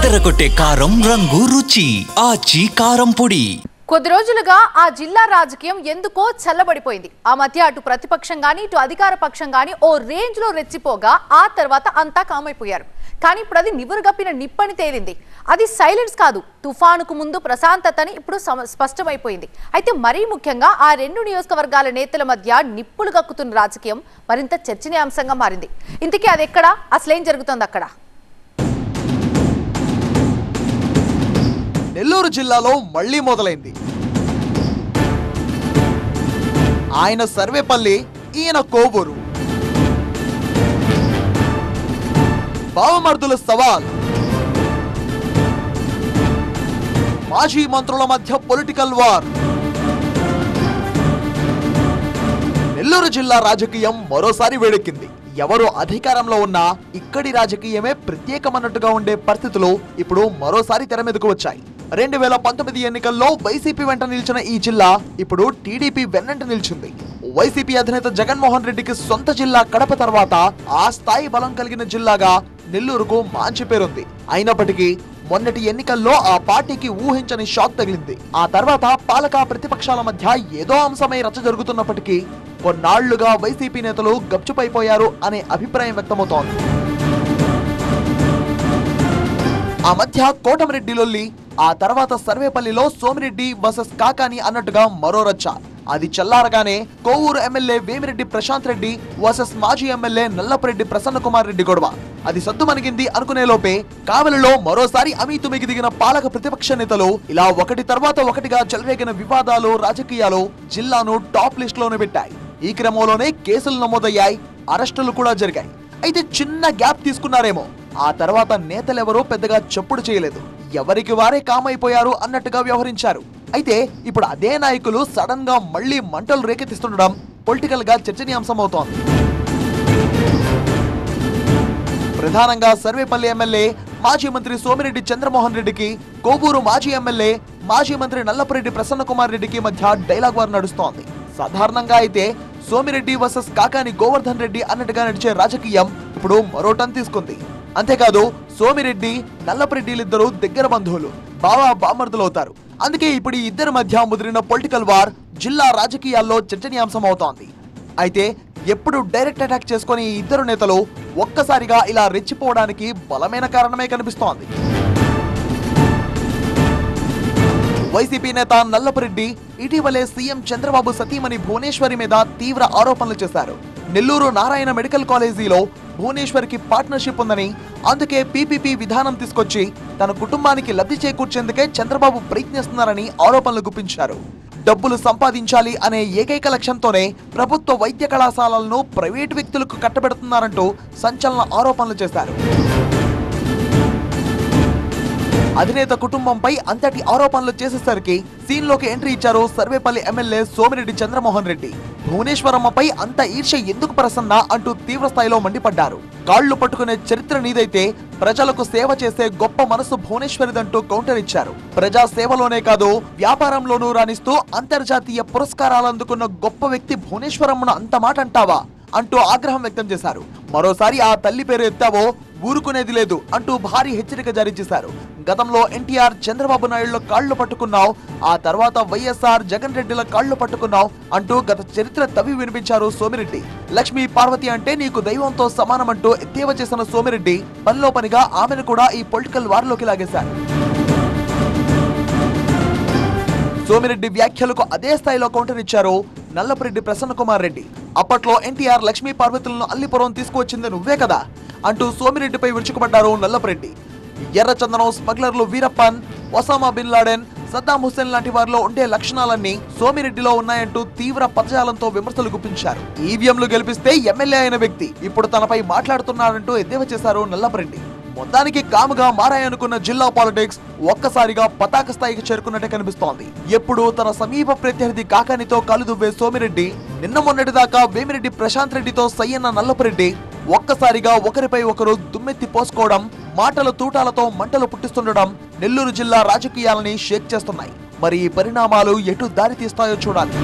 అదరగొట్టే కారం రంగు రుచి ఆచి కారం పొడి. కొద్ది రోజులుగా ఆ జిల్లా రాజకీయం ఎందుకో చల్లబడిపోయింది. ఆ మధ్య అటు ప్రతిపక్షం గాని ఇటు అధికార పక్షం గాని ఓ రేంజ్ లో రెచ్చిపోగా ఆ తర్వాత అంతా కామైపోయారు. కానీ ఇప్పుడు అది నివురుగప్పిన నిప్పని తేలింది. అది సైలెన్స్ కాదు, తుఫానుకు ముందు ప్రశాంతతని ఇప్పుడు స్పష్టమైపోయింది. అయితే మరీ ముఖ్యంగా ఆ రెండు నియోజకవర్గాల నేతల మధ్య నిప్పులు గక్కుతున్న రాజకీయం మరింత చర్చనీయాంశంగా మారింది. ఇంతకీ అది ఎక్కడ, అసలేం జరుగుతోంది అక్కడ? నెల్లూరు జిల్లాలో మళ్లీ మొదలైంది. ఆయన సర్వేపల్లి, ఈయన కోవూరు. బావమర్దుల సవాల్. మాజీ మంత్రుల మధ్య పొలిటికల్ వార్. నెల్లూరు జిల్లా రాజకీయం మరోసారి వేడెక్కింది. ఎవరు అధికారంలో ఉన్నా ఇక్కడి రాజకీయమే ప్రత్యేకమన్నట్టుగా ఉండే పరిస్థితులు ఇప్పుడు మరోసారి తెర మీదకు వచ్చాయి. 2019 ఎన్నికల్లో వైసీపీ వెంట నిలిచిన ఈ జిల్లా ఇప్పుడు టీడీపీ వెన్నంట నిలిచింది. వైసీపీ అధినేత జగన్మోహన్ రెడ్డికి సొంత జిల్లా కడప తర్వాత ఆ స్థాయి బలం కలిగిన జిల్లాగా నెల్లూరుకు మంచి పేరుంది. అయినప్పటికీ మొన్నటి ఎన్నికల్లో ఆ పార్టీకి ఊహించని షాక్ తగిలింది. ఆ తర్వాత పాలక ప్రతిపక్షాల మధ్య ఏదో అంశమై రచ్చ జరుగుతున్నప్పటికీ కొన్నాళ్లుగా వైసీపీ నేతలు గప్చుపైపోయారు అనే అభిప్రాయం వ్యక్తమవుతోంది. ఆ మధ్య కోటమిరెడ్డి లొల్లి, ఆ తర్వాత సర్వేపల్లిలో సోమిరెడ్డి వర్సెస్ కాకాని అన్నట్టుగా మరో రచ్చ. అది చల్లారగానే కోవూరు ఎమ్మెల్యే వేమిరెడ్డి ప్రశాంత్ రెడ్డి వర్సెస్ మాజీ ఎమ్మెల్యే నల్లపురెడ్డి ప్రసన్న కుమార్ రెడ్డి గొడవ. అది సద్దుమణిగింది అనుకునే లోపే కావలిలో మరోసారి అమీతుమికి దిగిన పాలక ప్రతిపక్ష నేతలు ఇలా ఒకటి తర్వాత ఒకటిగా చెలరేగిన వివాదాలు, రాజకీయాలు జిల్లాను టాప్ లిస్ట్ లోనే పెట్టాయి. ఈ క్రమంలోనే కేసులు నమోదయ్యాయి, అరెస్టులు కూడా జరిగాయి. అయితే చిన్న గ్యాప్ తీసుకున్నారేమో, ఆ తర్వాత నేతలెవరూ పెద్దగా చప్పుడు చేయలేదు. ఎవరికి వారే కామైపోయారు అన్నట్టుగా వ్యవహరించారు. అయితే ఇప్పుడు అదే నాయకులు సడన్ గా మళ్లీ మంటలు రేకెత్తిస్తుండడం పొలిటికల్ గా చర్చనీయాంశమవుతోంది. ప్రధానంగా సర్వేపల్లి ఎమ్మెల్యే మాజీ మంత్రి సోమిరెడ్డి చంద్రమోహన్ రెడ్డికి, కోవూరు మాజీ ఎమ్మెల్యే మాజీ మంత్రి నల్లపురెడ్డి ప్రసన్న కుమార్ రెడ్డికి మధ్య డైలాగ్ వార్ నడుస్తోంది. సాధారణంగా అయితే సోమిరెడ్డి వర్సెస్ కాకాని గోవర్ధన్ రెడ్డి అన్నట్టుగా నడిచే రాజకీయం ఇప్పుడు మరో టర్న్ తీసుకుంది. అంతేకాదు సోమిరెడ్డి, నల్లపురెడ్డిలిద్దరూ దగ్గర బంధువులు, బామర్దులవుతారు. అందుకే ఇప్పుడు ఈ ఇద్దరి మధ్య ముదిరిన పొలిటికల్ వార్ జిల్లా రాజకీయాల్లో చర్చనీయాంశం అవుతోంది. అయితే ఎప్పుడు డైరెక్ట్ అటాక్ చేసుకుని ఈ ఇద్దరు నేతలు ఒక్కసారిగా ఇలా రెచ్చిపోవడానికి బలమైన కారణమే కనిపిస్తోంది. వైసీపీ నేత నల్లపురెడ్డి ఇటీవలే సీఎం చంద్రబాబు సతీమణి భువనేశ్వరి మీద తీవ్ర ఆరోపణలు చేశారు. నెల్లూరు నారాయణ మెడికల్ కాలేజీలో భువనేశ్వరికి పార్ట్నర్షిప్ ఉందని, అందుకే పీపీపీ విధానం తీసుకొచ్చి తన కుటుంబానికి లబ్ధి చేకూర్చేందుకే చంద్రబాబు ప్రయత్నిస్తున్నారని ఆరోపణలు గుప్పించారు. డబ్బులు సంపాదించాలి అనే ఏకైక లక్ష్యంతోనే ప్రభుత్వ వైద్య కళాశాలలను ప్రైవేటు వ్యక్తులకు కట్టబెడుతున్నారంటూ సంచలన ఆరోపణలు చేశారు. అధినేత కుటుంబంపై అంతటి ఆరోపణలు చేసేసరికి సీన్లోకి ఎంట్రీ ఇచ్చారు సర్వేపల్లి ఎమ్మెల్యే సోమిరెడ్డి చంద్రమోహన్ రెడ్డి. భువనేశ్వరమ్మపై అంత ఈర్ష్య ఎందుకు ప్రసన్న అంటూ తీవ్ర స్థాయిలో మండిపడ్డారు. కాళ్లు పట్టుకునే చరిత్ర నీదైతే ప్రజలకు సేవ చేసే గొప్ప మనసు భువనేశ్వరిదంటూ కౌంటర్ ఇచ్చారు. ప్రజా సేవలోనే కాదు వ్యాపారంలోనూ రాణిస్తూ అంతర్జాతీయ పురస్కారాలు అందుకున్న గొప్ప వ్యక్తి భువనేశ్వరమ్మను అంత మాట అంటావా అంటూ ఆగ్రహం వ్యక్తం చేశారు. మరోసారి ఆ తల్లి పేరు ఎత్తావో ఊరుకునేది లేదు అంటూ భారీ హెచ్చరిక జారీ చేశారు. గతంలో ఎన్టీఆర్, చంద్రబాబు నాయుడుల కాళ్లు పట్టుకున్నావు, ఆ తర్వాత వైఎస్ఆర్, జగన్ రెడ్డిల కాళ్లు పట్టుకున్నావు అంటూ గత చరిత్ర తవ్వి వినిపించారు సోమిరెడ్డి. లక్ష్మీ పార్వతి అంటే నీకు దైవంతో సమానమంటూ ఎద్దేవా చేసిన సోమిరెడ్డి పనిలో పనిగా ఆమెను కూడా ఈ పొలిటికల్ వార్లోకి లాగేశారు. సోమిరెడ్డి వ్యాఖ్యలకు అదే స్థాయిలో కౌంటర్ ఇచ్చారు నల్లపురెడ్డి ప్రసన్న కుమార్ రెడ్డి. అప్పట్లో ఎన్టీఆర్ లక్ష్మీ పార్వతులను అల్లిపురం తీసుకువచ్చింది నువ్వే కదా అంటూ సోమిరెడ్డిపై విరుచుకుపడ్డారు నల్లపురెడ్డి. ఎర్రచందనం స్మగ్లర్లు Veerappan, Osama bin Laden, Saddam Hussein లాంటి వారిలో ఉండే లక్షణాలన్నీ సోమిరెడ్డిలో ఉన్నాయంటూ తీవ్ర పదజాలంతో విమర్శలు గుప్పించారు. ఈవీఎంలు గెలిపిస్తే ఎమ్మెల్యే అయిన వ్యక్తి ఇప్పుడు తనపై మాట్లాడుతున్నాడంటూ ఎద్దేవా చేశారు నల్లపురెడ్డి. మొత్తానికి కాముగా మారాయనుకున్న జిల్లా పాలిటిక్స్ ఒక్కసారిగా పతాక స్థాయికి చేరుకున్నట్టే కనిపిస్తోంది. ఎప్పుడు తన సమీప ప్రత్యర్థి కాకానితో కాలుదువ్వే సోమిరెడ్డి, నిన్న మొన్నటిదాకా వేమిరెడ్డి ప్రశాంత్ రెడ్డితో సయ్యన్న నల్లపురెడ్డి ఒక్కసారిగా ఒకరిపై ఒకరు దుమ్మెత్తి పోసుకోవడం, మాటల తూటాలతో మంటలు పుట్టిస్తుండడం నెల్లూరు జిల్లా రాజకీయాలని షేక్ చేస్తున్నాయి. మరి ఈ పరిణామాలు ఎటు దారి తీస్తాయో చూడాలి.